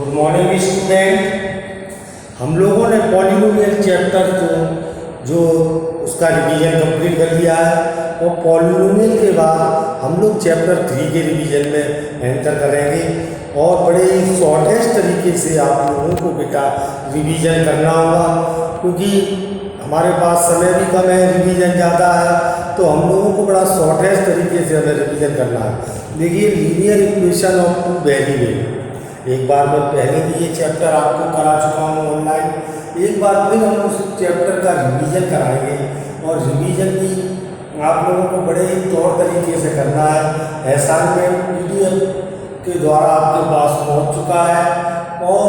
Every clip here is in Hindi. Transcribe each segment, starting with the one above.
Good morning student. हम लोगों ने पॉलिनोमियल चैप्टर जो उसका रिवीजन कंप्लीट कर लिया है और पॉलिनोमियल के बाद हम लोग चैप्टर 3 के रिवीजन में एंटर करेंगे और बड़े ही शॉर्टेस्ट तरीके से आप लोगों को बेटा रिवीजन करना होगा, क्योंकि हमारे पास समय भी कम है, रिवीजन ज़्यादा है, तो हम लोगों को बड़ा शॉर्टेस्ट तरीके से हमें रिवीजन करना है। देखिए, linear equation of two variable, एक बार मैं पहले भी ये चैप्टर आपको करा चुका हूँ ऑनलाइन, एक बार फिर हम उस चैप्टर का रिवीजन कराएंगे और रिवीजन भी आप लोगों को बड़े ही तौर तरीके से करना है। असाइनमेंट PDF के द्वारा आपके पास पहुंच चुका है और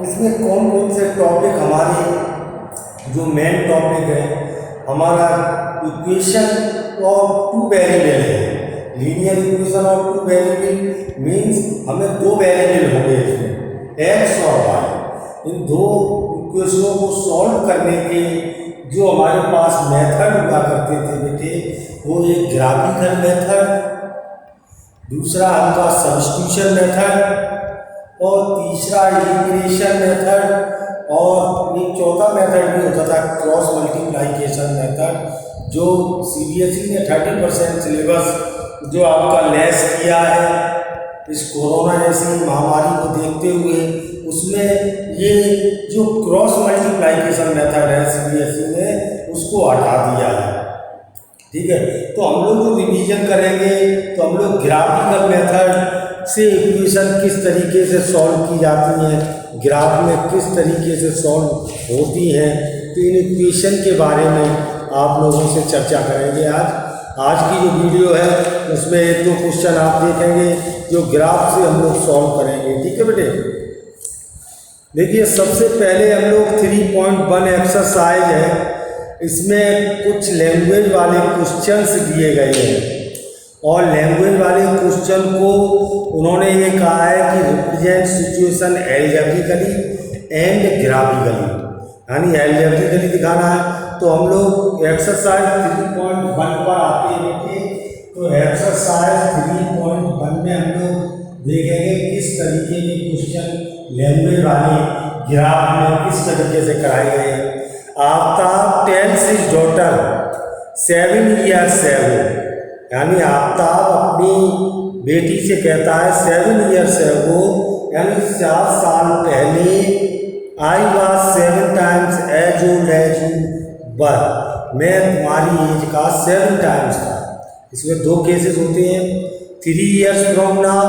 इसमें कौन कौन से टॉपिक हमारे जो मेन टॉपिक है, हमारा इक्वेशन ऑफ टू वेरिएबल है। Linear equation of two variable means हमें दो वेरिएबल हो गए इसमें, एक्स और वाई। इन दो इक्वेशनों को सॉल्व करने के जो हमारे पास मेथड हुआ करते थे बेटे, वो एक ग्राफिकल मेथड, दूसरा आपका सब्स्टिट्यूशन मेथड और तीसरा इंटीग्रेशन मेथड और एक चौथा मेथड भी होता था क्रॉस मल्टीप्लिकेशन मेथड, जो CBSE ने 30% सिलेबस जो आपका लेस किया है इस कोरोना जैसी महामारी को देखते हुए, उसमें ये जो क्रॉस मल्टीप्लिकेशन मेथड है CBSE ने उसको हटा दिया है। ठीक है, तो हम लोग जो रिवीजन करेंगे तो हम लोग ग्राफिकल मेथड से इक्वेशन किस तरीके से सॉल्व की जाती हैं, ग्राफ में किस तरीके से सॉल्व होती हैं, तो इन इक्वेशन के बारे में आप लोगों से चर्चा करेंगे। आज की जो वीडियो है उसमें एक दो क्वेश्चन आप देखेंगे जो ग्राफ से हम लोग सॉल्व करेंगे। ठीक है बेटे, देखिए सबसे पहले हम लोग 3.1 एक्सरसाइज है, इसमें कुछ लैंग्वेज वाले क्वेश्चंस दिए गए हैं और लैंग्वेज वाले क्वेश्चन को उन्होंने ये कहा है कि represent situation algebraically and graphically, यानी एल्जेब्रिकली दिखाना है। तो हम लोग एक्सरसाइज 3.1 पर आते हैं बेटे, तो एक्सरसाइज 3.1 में हम लोग देखेंगे किस तरीके के क्वेश्चन लैंग्वेज वाले ग्राफ में किस तरीके से कराए गए हैं। Aftab tales his daughter 7 years ago, यानी आफ्ताब अपनी बेटी से कहता है 7 years ago, यानी 7 साल पहले, I was 7 times as old as you were, मैं तुम्हारी एज का 7 टाइम्स था। इसमें दो केसेस होते हैं, 3 years from now,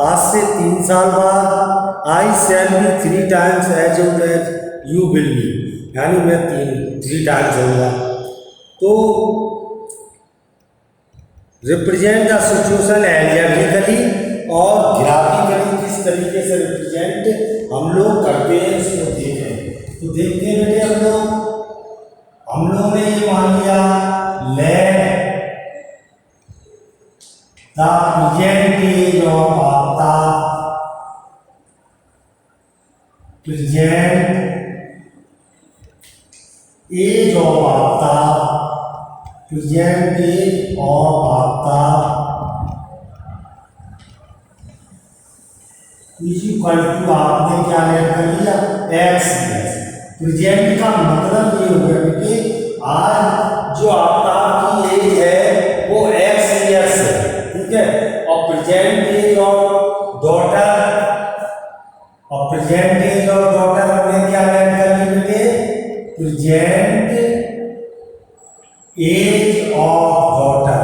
आज से 3 साल बाद, I shall be 3 times as old as you will be, यानी मैं 3 टाइम्स होगा। तो रिप्रेजेंट द सिचुएशन एल्जेब्रिकली और ग्राफिकली किस तरीके से रिप्रेजेंट हम लोग करते हैं इसको देखें। तो देखते हैं बेटे, हम लोग ने ये मान लिया let the present age of Aftab, present age of Aftab, present age of Aftab is equal to, आपने क्या लेट कर लिया एक्स। प्रेजेंट का मतलब ये हो गया कि आज जो आफ्ताब की एज है वो एक्स ईयर्स है। ठीक है, और प्रेजेंट एज ऑफ डॉटर, और प्रेजेंट एज ऑफ डॉटर हमने क्या लेट कर ली बेटे, present age of daughter,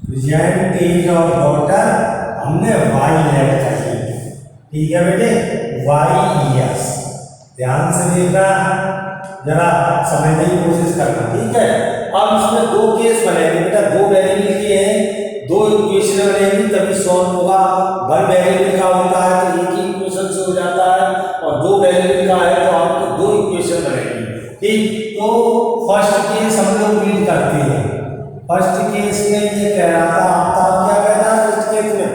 present age of daughter हमने वाई लेट कर ली। ठीक है बेटे, वाई ईयर्स, ध्यान से देखना, जरा समझने की कोशिश करना। ठीक है, अब इसमें दो केस बनेंगे बेटा, दो वेरिएबल के हैं, दो इक्वेशन बनेंगी तभी सॉल्व होगा। 1 वेरिएबल का होता है तो एक ही इक्वेशन से हो जाता है, और 2 वेरिएबल का है तो आपको 2 इक्वेशन बनेगी। ठीक, तो फर्स्ट केस हम लोग रीड करते हैं। फर्स्ट केस में ये कह रहा था, आफ्ताब क्या कह रहा है फर्स्ट केस में,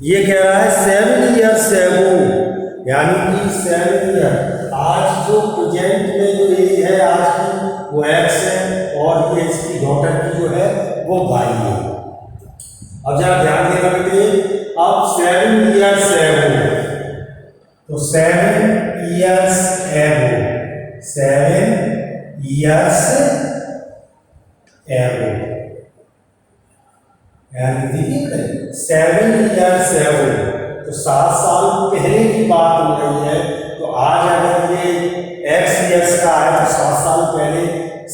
ये कह रहा है 7 years ago, यानी कि 7 ईयर, आज जो प्रेजेंट में जो एज है आज की वो एक्स है और ये इसकी डॉटर की जो है वो वाई है। अब 7 years ago, 7 years ago, यानी देखिए 7 years ago, तो 7 साल पहले की बात हो रही है। तो आज अगर ये x years का है तो 7 साल पहले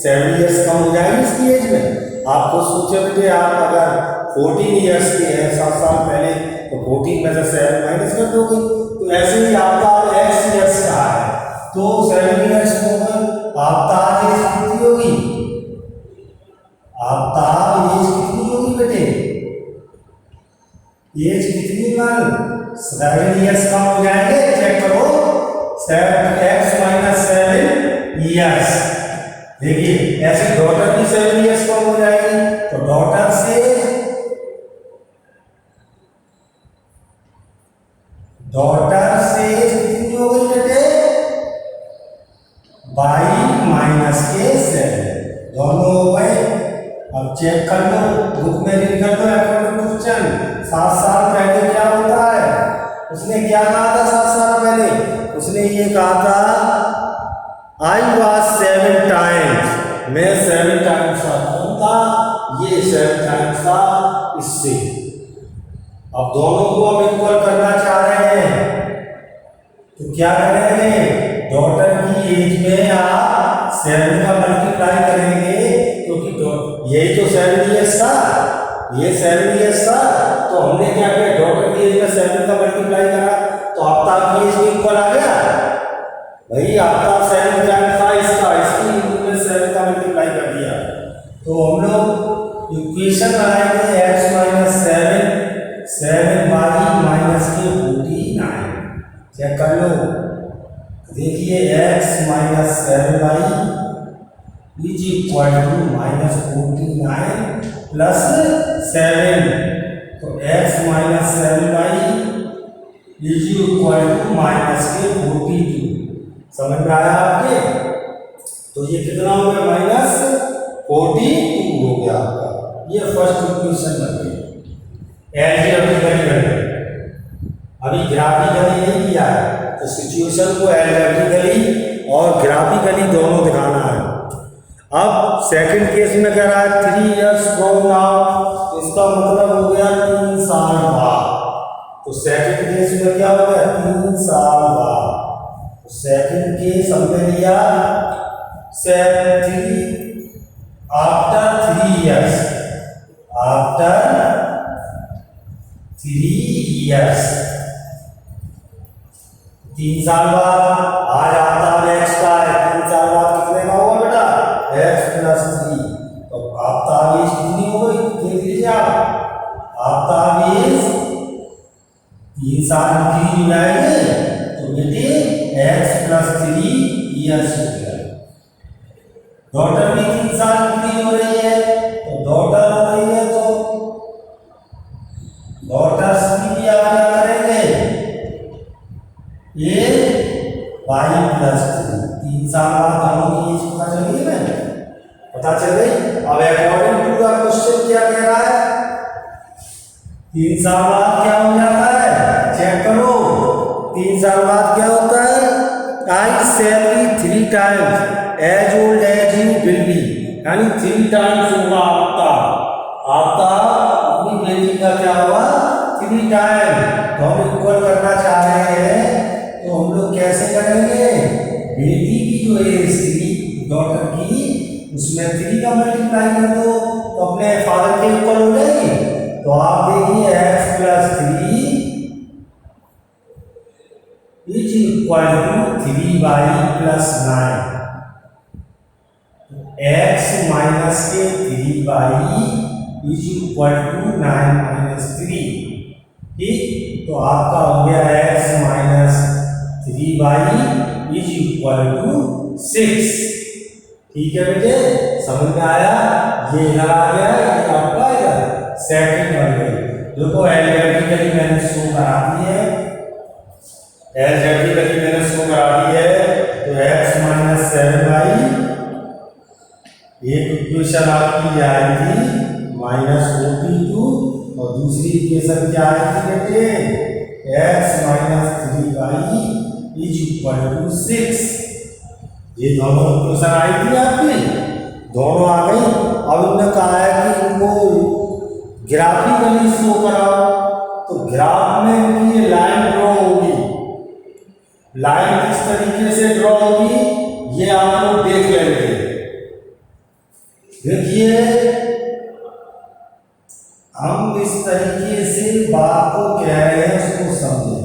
7 years कम हो जाएगी इसकी एज में। आपको सोचे बेटे, आप अगर 14 years के हैं 7 साल पहले, तो 14 में से 7 माइनस कर दोगे। तो ऐसे ही आपका x years का है तो 7 years को आपका एज कितनी होगी? आपका एज कितनी होगी बेटे? एज कितनी मान 7 years कम हो जाएंगे, चेक करो। 7x माइनस 7 years, देखिए ऐसे डॉटर की 7 years कम हो जाएगी। तो डॉटर से कितनी हो गई बेटे? 22 माइनस के 7, दोनों हो गए। अब चेक कर लो, बुक में लिख कर लो क्वेश्चन। 7 साल पहले क्या होता है? उसने क्या कहा था 7 साल पहले? उसने ये कहा था आई वॉज 7 टाइम्स, मैं 7 टाइम्स का कौन था? ये 7 टाइम्स था इससे। अब दोनों को हम इक्वल करना चाह रहे हैं तो क्या करेंगे? डॉटर की एज में आप 7 का मल्टीप्लाई करेंगे, क्योंकि यही तो 7 years था, ये 7 years था। तो हमने क्या किया? डॉटर की एज में 7 का मल्टीप्लाई करा तो आपका की एज इक्वल आ गया। भाई आपका 7 टाइम्स था इसका, इसकी में 7 का मल्टीप्लाई कर दिया। तो हम लोग इक्वेशन बनाएंगे x माइनस 7 बाई माइनस के 49। चेक कर लो, देखिए x minus 7 by is equal to minus 49 plus 7। तो x minus 7 by is equal to minus के 42। समझ में आया आपके? तो ये कितना हो गया? माइनस 42 हो गया आपका। ये फर्स्ट इक्वेशन बन गई। एल्जेब्रिकली अभी ग्राफिकली नहीं किया है, तो सिचुएशन को एल्जेब्रिकली और ग्राफिकली दोनों दिखाना है। अब सेकंड केस में कह रहा है 3 years फ्रॉम नाउ, इसका मतलब हो गया 3 साल बाद। तो सेकंड केस में क्या हो गया? 3 साल बाद। तो सेकंड केस हमने लिया आफ्टर 3 years, आफ्टर 3 years, 3 साल बाद। आज आता है x का है, 3 साल बाद कितने का होगा बेटा? x plus 3। तो आपका एज कितनी हो गई? देख लीजिए आपका एज 3 साल की हो जाएंगे तो बेटे x प्लस 3 years हो गया। डॉटर भी 3 साल की हो रही है, तो डॉटर हो रही है तो डॉटर्स की भी आप क्या करेंगे? ये y प्लस 3 साल बाद दोनों की एज पता चल गई ना? पता चल गई। अब अकॉर्डिंग टू द क्वेश्चन क्या कह रहा है? 3 साल बाद क्या हो जाता है? चेक करो, 3 साल बाद क्या होता है? I shall be 3 times as old as you will be, यानी 3 टाइम्स होगा आपका अपनी बेटी का क्या हुआ? 3 टाइम। तो हम इक्वल करना चाह रहे हैं, तो हम लोग कैसे करेंगे? बेटी की जो एज थी डॉटर की, उसमें 3 का मल्टीप्लाई कर दो तो अपने फादर के इक्वल हो जाएगी। तो आप देखिए x plus 3 is equal to 3y plus 9। x minus के 3y is equal to 9 minus 3। ठीक, तो आपका हो गया x minus 3y is equal to 6। ठीक है बेटे, समझ में आया? ये इधर आ गया, ये आपका इधर सेकंड बन गई। देखो एल्जेब्रिकली मैंने शो करा दी है, एल्जेब्रिकली मैंने शो करा दी है। तो x माइनस 7y, एक इक्वेशन आपकी आई थी -42 और दूसरी इक्वेशन क्या आई थी बेटे? x minus 3y is equal to 6। ये दोनों इक्वेशन आई थी आपकी, दोनों आ गई। अब इन्होंने कहा है कि इनको ग्राफिकली शो कराओ, तो ग्राफ में इनकी ये लाइन ड्रॉ होगी। लाइन किस तरीके से ड्रॉ होगी ये आप लोग देख लेंगे। देखिए हम इस तरीके से बात को कह रहे हैं उसको समझें।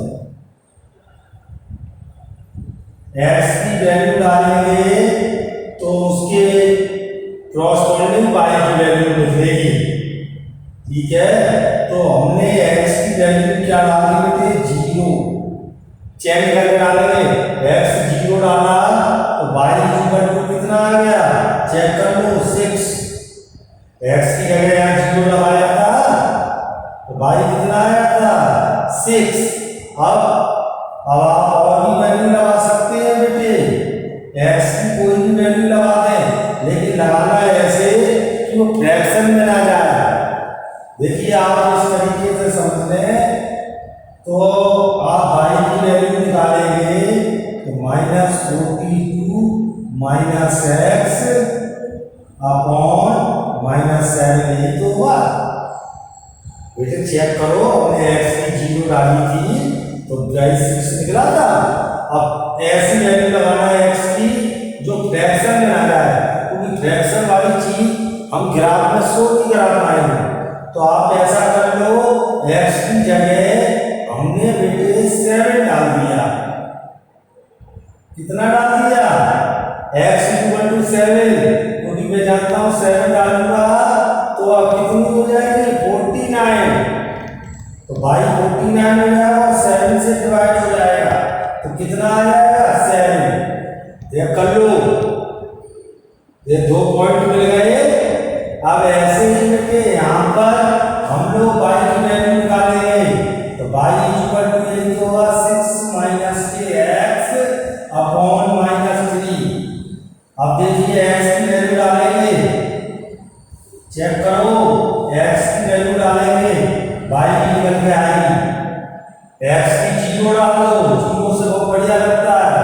x की वैल्यू डालेंगे तो उसके क्रॉसपोंडिंग y की वैल्यू निकलेगी, ठीक है। तो हमने x की वैल्यू क्या डाली बेटे 0, चेंज करके डालेंगे। x 0 डाला तो y इक्वल टू कितना आ गया, चेक कर लो 6। x की जगह यहाँ 0 लगाया था तो y कितना आया था 6। अब आप और भी वैल्यू लगा सकते हैं बेटे, x की कोई भी वैल्यू लगा दें, लेकिन लगाना ऐसे कि वो फ्रैक्शन में ना जाए। देखिए आप इस तरीके से समझ लें तो आप y की वैल्यू निकालेंगे तो -42 माइनस x अपॉन -7 यही तो हुआ बेटे। चेक करो, हमने x की 0 डाली थी तो 6 निकला था। अब ऐसी वैल्यू लगाना है x की जो फ्रैक्शन में ना जाए, क्योंकि फ्रैक्शन वाली चीज हम ग्राफ में शो नहीं करा पाएंगे। तो आप ऐसा कर लो, x की जगह हमने बेटे 7 डाल दिया। कितना डाल दिया, x इक्वल टू 7, क्योंकि मैं जानता हूं 7 डालूंगा तो अब कितनी हो जाएगी 49। तो भाई 49 हो जाएगा, 7 से डिवाइड हो जाएगा तो कितना आ जाएगा 7। देख कर लो, ये 2 पॉइंट मिल गए। अब ऐसे ही बेटे यहाँ पर हम लोग y की वैल्यू निकालेंगे तो y इक्वल टू ये तो होगा 6 माइनस के x अपॉन -3। अब देखिए x की वैल्यू डालेंगे, चेक करो x की वैल्यू डालेंगे, y की निकल के आएगी। x की 0 डाल दो, 0 से बहुत बढ़िया लगता है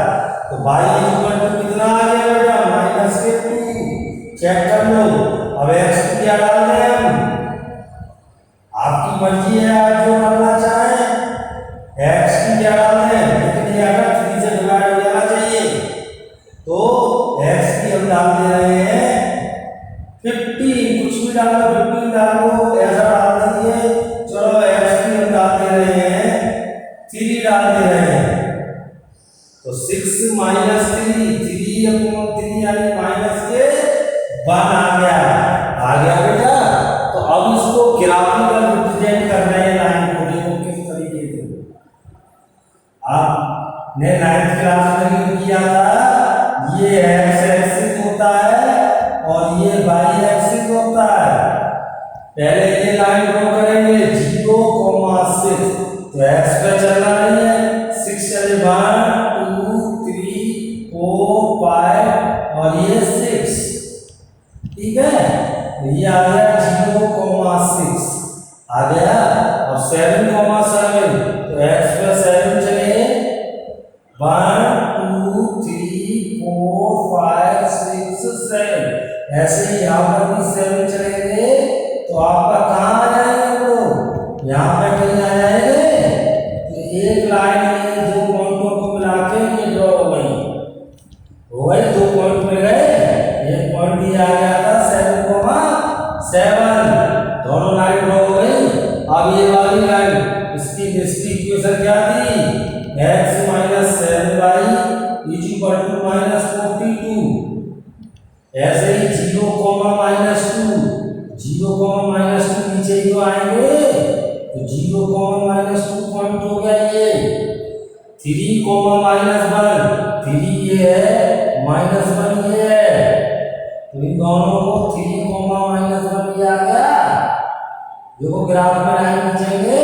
तो y इक्वल टू कितना आ गया बेटा -2। चेक कर लो। अब x की क्या डाल रहे हैं हम, आपकी मर्जी है आप जो डालना चाहें। x की क्या डाल रहे हैं, लेकिन ये अगर 3 से डिवाइड हो जाना चाहिए तो x की हम डाल दे रहे हैं 50। कुछ भी डालो, 50 डालो, ऐसा डाल दीजिए। चलो x की हम डाल दे रहे हैं 3 डाल दे रहे हैं तो 6 माइनस 3 अपॉन 3 यानी माइनस के 1 आ गया बेटा। तो अब इसको ग्राफिकल रिप्रेजेंट कर रहे हैं लाइन को। देखो किस तरीके से आपने 9th क्लास में किया था, ये x एक्सिस होता है और ये y एक्सिस होता है। पहले ये लाइन ड्रॉ करेंगे 0,6 तो x पे चलना नहीं है, 6 चले 1 2 3 4 5 और ये 6, ठीक है। तो ये आ गया 0,6 आ गया। अब 7,7 तो x पे 7 चले 1 2 3 4 5 6 7, ऐसे ही यहाँ पर भी 7 चलेंगे तो आपका कहाँ आ जाएगा वो, यहाँ पे कहीं आ जाएंगे। तो एक लाइन में 2 पॉइंटों को मिला के ये ड्रॉ हो गई, 2 पॉइंट मिल गए। एक पॉइंट ही आ गया था 7,7, दोनों लाइन ड्रॉ हो गई। अब ये वाली लाइन, इसकी इक्वेशन क्या थी, x - 7y is equal to -42। ऐसे ही 0, -2, 0, नीचे जो आएंगे तो 0, -2 पॉइंट हो गया ये। 3, -1, 3 ये है, -1 ये है, तो इन दोनों को 3, -1 ये आ गया। देखो ग्राफ में लाइन खींचेंगे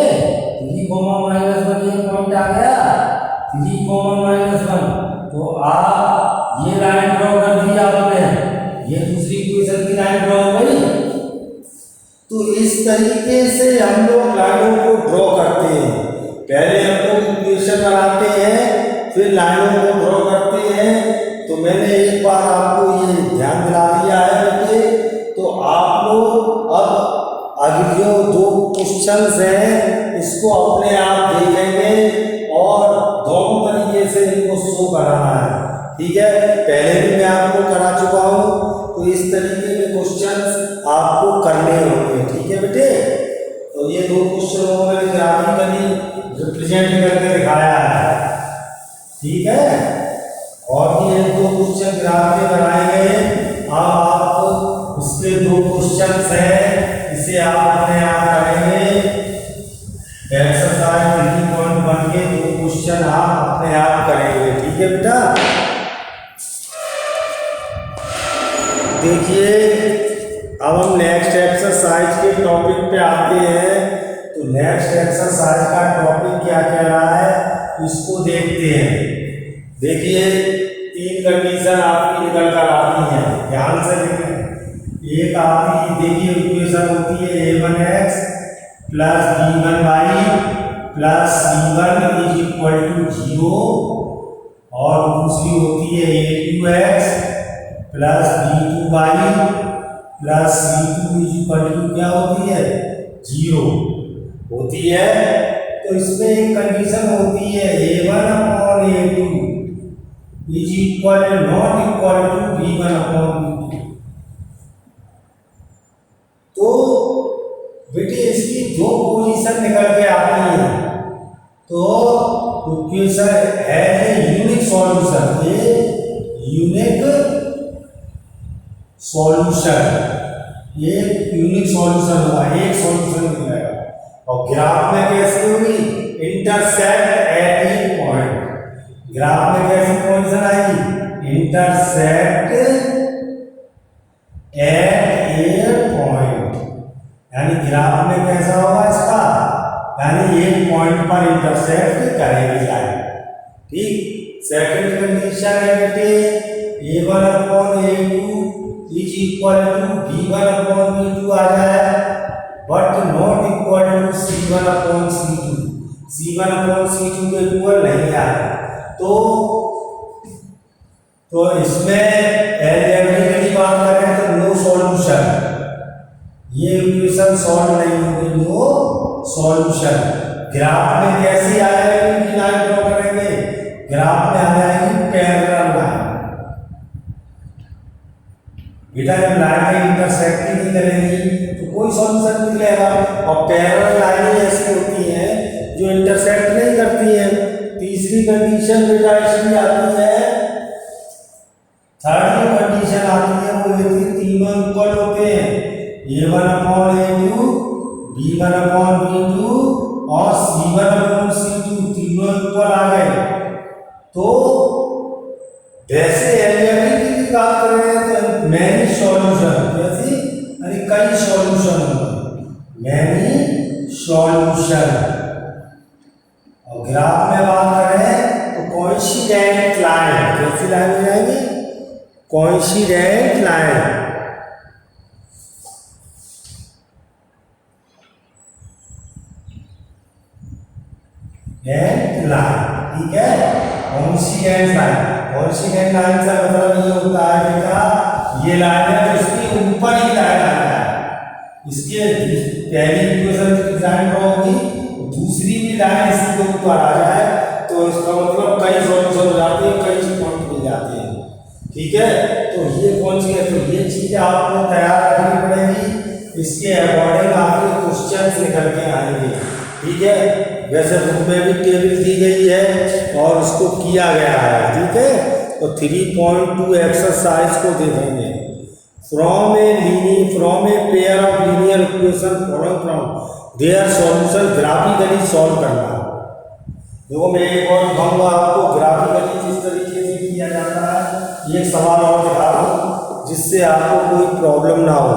3, -1 ये पॉइंट आ गया 3, -1। तो आप ये लाइन ड्रॉ कर दी आपने, ये दूसरी इक्वेशन की लाइन ड्रॉ हो गई। तो इस तरीके से हम लोग लाइनों को ड्रॉ करते हैं। पहले हम लोग इक्वेशन बनाते हैं फिर लाइनों को ड्रॉ करते हैं। तो मैंने एक बार आपको ये ध्यान दिला दिया है बेटे। तो आप लोग अब आगे जो दो क्वेश्चंस हैं इसको अपने आप देखेंगे और दोनों तरीके से इनको शो कराना है, ठीक है। पहले भी मैं आपको करा चुका हूँ, तो इस तरीके के क्वेश्चंस आपको करने होंगे, ठीक है बेटे। तो ये दो क्वेश्चन मैंने ग्राफिकली रिप्रेजेंट करके दिखाया है, ठीक है। और भी एक दो क्वेश्चन ग्राफ में बनाए गए। अब आप उसके दो क्वेश्चन हैं, इसे आप अपने आप करेंगे। एक्सरसाइज 3.1 के दो क्वेश्चन आप अपने आप करेंगे, ठीक है बेटा। देखिए अब हम नेक्स्ट एक्सरसाइज के टॉपिक पे आते हैं। तो नेक्स्ट एक्सरसाइज का टॉपिक क्या कह रहा है इसको देखते हैं। देखिए 3 कंडीशन आपकी निकल कर आती हैं, ध्यान से देखें। एक आपकी देखिए इक्वेशन होती है a1x plus b1y plus c1 is equal to 0, और दूसरी होती है a2x plus b2y plus c2 is equal to क्या होती है 0 होती है। तो इसमें एक कंडीशन होती है a1 upon a2 is equal not equal to b1 upon b2। तो बेटे इसकी दो पोजीशन निकल के आती है। तो इक्वेशन है यूनिक सॉल्यूशन, ये यूनिक सॉल्यूशन, ये यूनिक सॉल्यूशन होगा, एक सॉल्यूशन मिलेगा। और ग्राफ में कैसे होगी intersect at A point. Graph में कैसी पोजीशन आएगी इंटरसेक्ट एट ए पॉइंट, यानी ग्राफ में कैसा होगा इसका, यानी एक पॉइंट पर इंटरसेक्ट करेगी लाइन, ठीक। सेकंड कंडीशन है बेटे a1 upon a2 is equal to b1 upon b2 आ जाए, but not equal to c1 upon c2। c1 upon c2 के इक्वल नहीं आए। तो इसमें एलजेब्रिक की बात करें तो नो सॉल्यूशन, ये इक्वेशन सॉल्व नहीं होगी, नो सॉल्यूशन। ग्राफ में कैसी आ जाएगी लाइन ड्रॉ करेंगे, ग्राफ में आ जाएगी पैरेलल लाइन। बेटा जब लाइन इंटरसेक्ट ही नहीं करेगी तो कोई सॉल्यूशन नहीं मिलेगा। और पैरेलल लाइनें ऐसी होती हैं जो इंटरसेक्ट नहीं करती हैं। तीसरी कंडीशन बेटा इसकी आती है, थर्ड जो कंडीशन आती है वो ये तीनों इक्वल होते हैं, a1 upon a2 b1 upon b2 और c1 अपॉन c2 तीनों इक्वल आ गए। तो वैसे एलजेब्रिक की बात करें तो मैनी सॉल्यूशन, जैसे यानी कई सॉल्यूशन होंगे, मैनी सॉल्यूशन। और ग्राफ में बात करें तो कोइंसिडेंट लाइन, कैसी लाइन हो जाएगी कोइंसिडेंट लाइन। लाइन, ठीक है। कोइंसिडेंट लाइन, कोइंसिडेंट लाइन का मतलब ये होता है बेटा ये लाइन है तो इसके ऊपर ही लाइन आता है, इसके पहली इक्वेशन की लाइन ड्रॉ होगी, दूसरी भी लाइन इसके ऊपर आ जाए तो इसका मतलब कई सॉल्यूशन हो जाते हैं, कई पॉइंट मिल जाते हैं, ठीक है। तो ये कौन सी है, तो ये चीजें आपको तैयार रखनी पड़ेगी, इसके अकॉर्डिंग आपके क्वेश्चन निकल के आएंगे, ठीक है। वैसे बुक में भी टेबल दी गई है और उसको किया गया है, ठीक है। तो 3.2 एक्सरसाइज को देखेंगे। From a pair of linear equation following from their solution graphically solve करना। देखो मैं एक और दिखाऊंगा आपको ग्राफिकली किस तरीके से किया जाता है। एक सवाल और दिखा रहा हूँ जिससे आपको कोई प्रॉब्लम ना हो।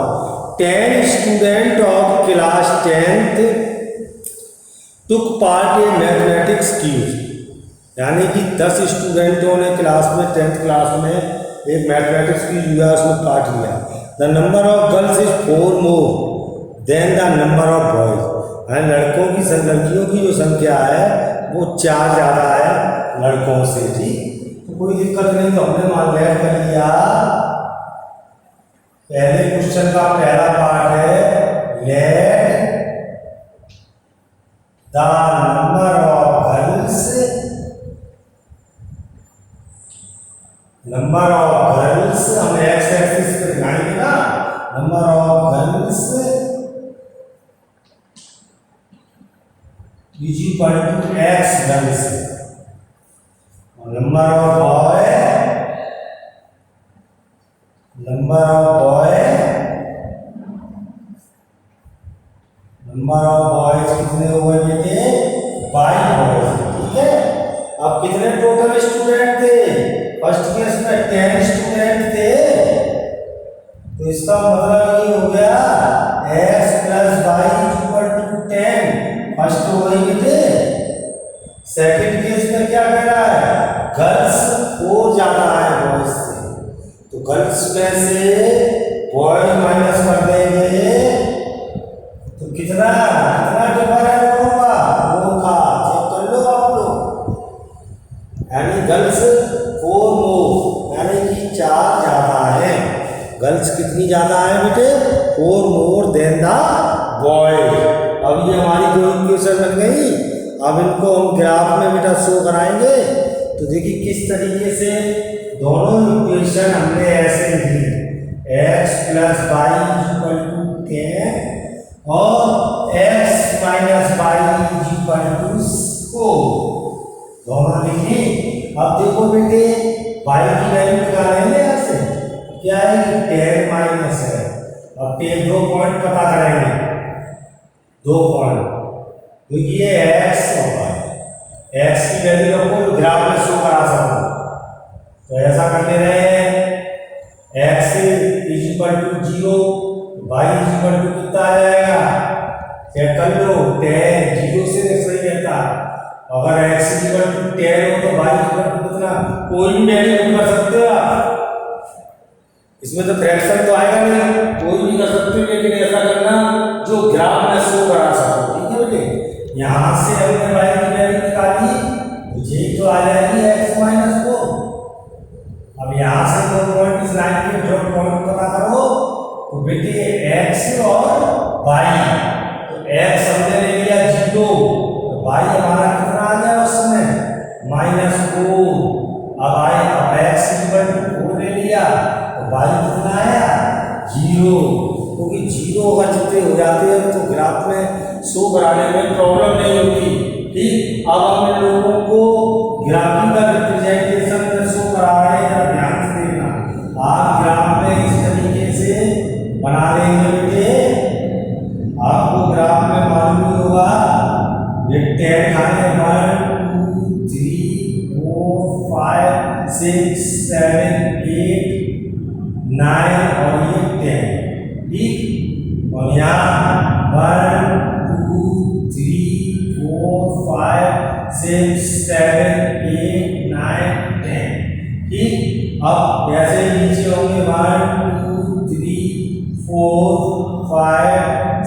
10 student of class 10th took part in mathematics quiz, यानी कि 10 स्टूडेंटों ने क्लास में 10th क्लास में एक मैथमेटिक्स क्यूज हुआ उसमें पार्ट लिया। The number of girls is 4 more than the number of boys, लड़कियों की जो संख्या है वो 4 ज़्यादा है लड़कों से। ठीक, तो कोई दिक्कत नहीं, तो हमने मान लेट कर लिया। पहले क्वेश्चन का पहला पार्ट है let the number of girls हम एक्स एक्सिस पे दिखाएंगे ना, number of girls is equal to x girls, और नंबर ऑफ बॉय कितने हुए बेटे? 22 बॉयज। ठीक है, अब कितने टोटल स्टूडेंट थे? फर्स्ट केस में 10 स्टूडेंट थे, तो इसका मतलब ये हो गया x + y = 10। फर्स्ट हो गई बेटे। सेकंड केस में क्या कह रहा है? गर्ल्स 4 ज्यादा है बॉयज से, तो गर्ल्स में से बॉयज माइनस कर देंगे, तो कितना डिफरेंस होगा? 4 का। चेक कर लो आप लोग, यानी गर्ल्स 4 मोर, यानी कि 4 ज्यादा है। गर्ल्स कितनी ज्यादा है बेटे? 4 मोर देन द बॉय। अब ये हमारी दो इक्वेशन बन गई। अब इनको हम ग्राफ में बेटा शो कराएंगे, तो देखिए किस तरीके से दोनों इक्वेशन हमने ऐसे ली, x + y = 10 और x - y = 4, दोनों लिखी। अब देखो बेटे y की वैल्यू निकालेंगे यहाँ से, क्या है कि 10 माइनस है। अब 10 दो पॉइंट पता करेंगे, 2 पॉइंट, तो ये x होगा। x की वैल्यू आपको ग्राफ में शो करा सकते, तो ऐसा करते रहे, x = 0, y = कितना आ जाएगा? चेक कर लो, 10 0 से सही रहता है। अगर x = 10 हो तो y = कितना? कोई भी वैल्यू कर सकते हो आप, इसमें तो फ्रैक्शन तो आएगा नहीं, कोई भी कर सकते हो, लेकिन ऐसा करना जो ग्राफ में शो करा सको। ठीक है बेटे, यहाँ से हमने y की वैल्यू निकाली, मुझे तो आ जाएगी x - 4। अब यहाँ से 2 पॉइंट इस लाइन के ड्रॉप पॉइंट पता करो, तो बेटे x और y, तो x हमने ले लिया 0, तो y हमारा कितना आ गया उस समय? -4। अब x = 4 ले लिया, तो y कितना आया? 0, क्योंकि 0 अगर जितने हो जाते हैं तो ग्राफ में शो कराने में प्रॉब्लम नहीं होती। ठीक, अब हम लोगों को ग्राफिकल रिप्रेजेंटेशन में शो करा रहे हैं, ध्यान से देखना। आप ग्राफ में इस तरीके से बना लेंगे बेटे, आपको ग्राफ में मालूम ही होगा, ये 10 खाने 1 2 3 4 5 6 7 8 9 और ये 10। ठीक, और यहाँ 1 2 3 4 5 6 7 8 9 10। ठीक, अब जैसे नीचे होंगे 1 2 3 4 5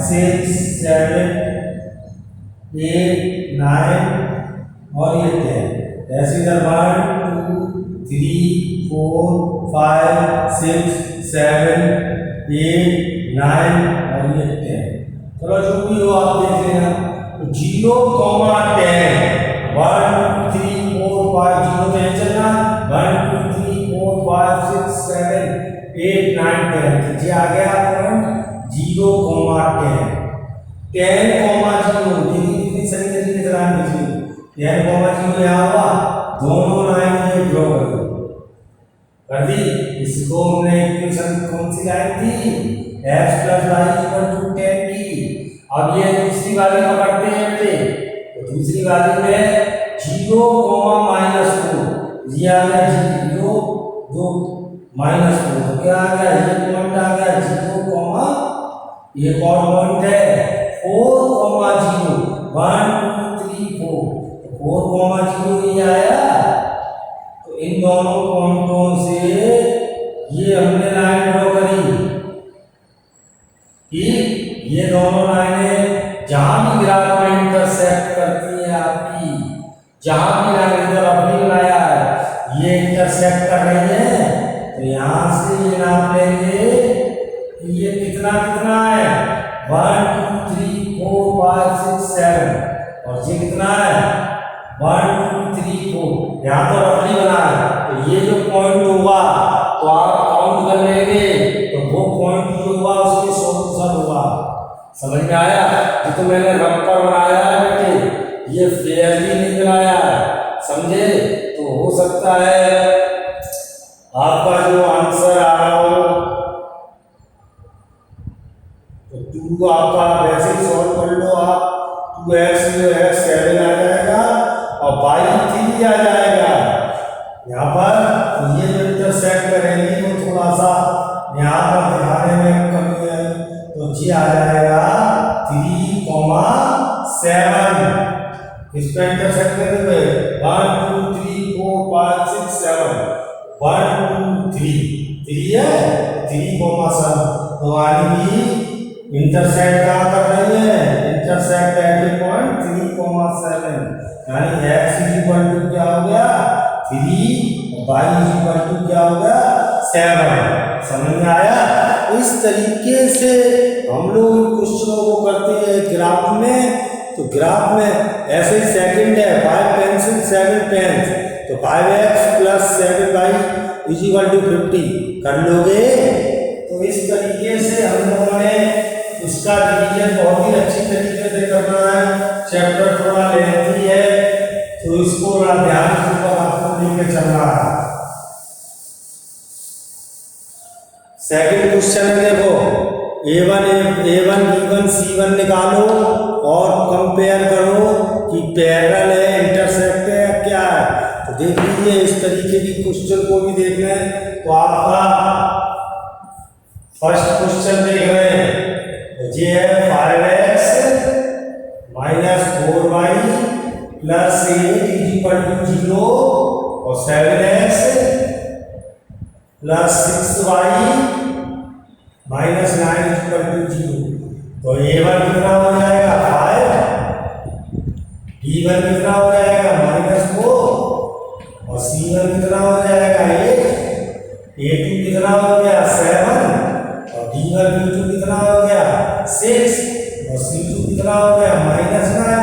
6 7 8 9 और ये 10। ऐसे इधर 1 2 3 4 5 6 7 8 9 और ये 10। चलो जो भी हो आप देख लेना। 0, 10 1 2 3 4 5 0 पे चलना, 1 2 3 4 5 6 7 8 9 10, ये आ गया पॉइंट 0, 10 10, 0 कितनी सही तरीके से लाइन लिखी, 10, 0 यहाँ हुआ, दोनों लाइन ये ड्रॉ कर दी। इसको हमने इक्वेशन कौन सी लाइन थी? x + y = 10 की। अब ये दूसरी वाली पकड़ते हैं बेटे, तो दूसरी वाली में 0, -2, ये आ गया 0 2 -2, तो क्या आ गया? ये पॉइंट आ गया 0, ये कौन पॉइंट है? 4, 0 1 2 3 4, 4, 0 ये आया। तो इन दोनों पॉइंटों से ये हमने लाइन ड्रॉ करी। ठीक, ये दोनों लाइनें जहां भी ग्राफ में इंटरसेक्ट करती है आपकी, जहां भी लाइन इधर अपनी बनाया है ये इंटरसेक्ट कर रही है, तो यहां से ये नाप लेंगे कि ये कितना कितना है 1 2 3 4 5 6 7 और ये कितना है 1 2 3 4। यहाँ तो रफली बना है, तो ये जो पॉइंट होगा तो आप काउंट कर लेंगे, तो वो पॉइंट जो हुआ उसके सोल्यूशन होगा। समझ में आया? ये तो मैंने रफ पर बनाया है बेटे, ये फेयरली नहीं बनाया है, समझे? तो हो सकता है आपका जो आंसर आ रहा हो तो 2 आपका वैसे ही सॉल्व कर लो आप, 2x जो है 7 आ जाएगा और y 3 आ जाएगा यहाँ पर। तो ये जो इंटरसेक्ट करेंगे वो थोड़ा सा यहाँ पर दिखाने में कमी है, तो जी आ जाएगा 3,7। इस पर इंटरसेक्ट करेंगे 1 2 3 4 5 6 7 1 2 3 3 है 3,7। तो यानी इंटरसेक्ट कहाँ कर रही है, इंटरसेक्ट एट ए पॉइंट 3,7, यानी x इक्वल टू क्या हो गया 3 और y इक्वल टू क्या हो गया 7। समझ में आया? इस तरीके से हम लोग क्वेश्चनों को करते हैं ग्राफ में। तो ग्राफ में ऐसे ही सेकंड है 5 पेंसिल 7 पेन्स, तो 5x plus 7y is equal to 50 कर लोगे। तो इस तरीके से हम लोगों ने इसका रिवीजन बहुत ही अच्छी तरीके से करना है। चैप्टर थोड़ा लेंथी है, तो इसको थोड़ा ध्यान पूर्वक आपको लेके चलना है। सेकंड क्वेश्चन है, देखो A1 B1 C1 निकालो और कंपेयर करो कि पैरेलल है, इंटरसेक्ट है या क्या है। तो देख लीजिए इस तरीके की क्वेश्चन को भी देखना है। तो आपका फर्स्ट क्वेश्चन देख रहे हैं, ये है 5x minus 4y plus 8 is equal to 0 और 7x plus 6y minus 9 is equal to 0। तो A1 कितना हो जाएगा 5, B1 कितना हो जाएगा -4 और C1 कितना हो जाएगा 8, A2 कितना हो गया 7 और D1 B2 कितना हो गया 6 और C2 कितना हो गया -9।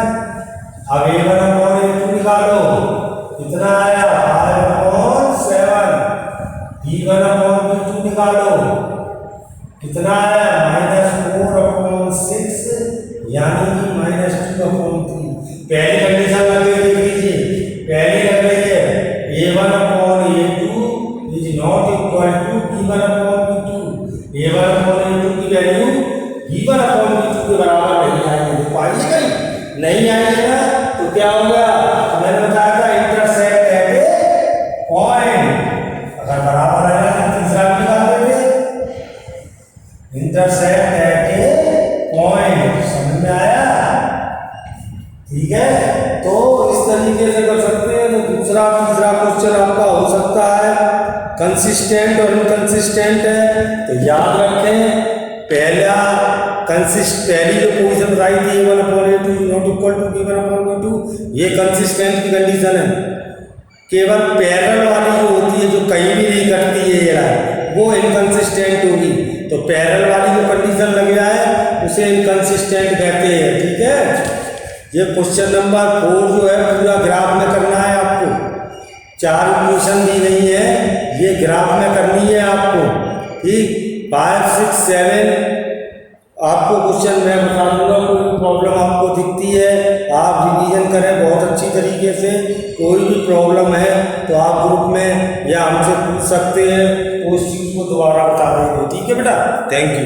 अब A1 अपॉन A2 निकालो, कितना आया 5/7। B1 अपॉन B2 निकालो, कितना आया -4/6 यानी कि -2/3। पहली कंडीशन लगे देख लीजिए, पहली लग रही है A1 upon A2 is not equal to B1 upon B2। A1 upon A2 की वैल्यू B1 अपॉन B2 के बराबर नहीं आएगी। देखो आइए कहीं नहीं आएगी ना, तो क्या हो गया, मैंने बताया था इंटरसेक्ट एट ए पॉइंट। अगर बराबर आया तो तीसरा निकाल देंगे, इंटरसेक्ट एट ए पॉइंट। समझ में आया? ठीक है, तो इस तरीके से कर सकते हैं। तो दूसरा तीसरा क्वेश्चन आपका हो सकता है कंसिस्टेंट और इनकंसिस्टेंट है। तो याद रखें पहली जो पोजीशन बताई थी A1 upon A2 not equal to B1 upon B2, ये कंसिस्टेंट की कंडीशन है। केवल पैरेलल वाली जो होती है, जो कहीं भी नहीं कटती है ये लाइन, वो इनकंसिस्टेंट होगी। तो पैरेलल वाली जो कंडीशन लग जाए उसे इनकंसिस्टेंट कहते हैं। ठीक है, ये क्वेश्चन नंबर 4 जो है पूरा ग्राफ में करना है आपको। 4 इक्वेशन दी गई है, ये ग्राफ में करनी है आपको। ठीक, 5 6 7 आपको क्वेश्चन मैं बता दूंगा। कोई प्रॉब्लम आपको दिखती है आप रिवीजन करें बहुत अच्छी तरीके से। कोई भी प्रॉब्लम है तो आप ग्रुप में या हमसे पूछ सकते हैं, उस चीज़ को दोबारा बता देंगे। ठीक है बेटा, थैंक यू।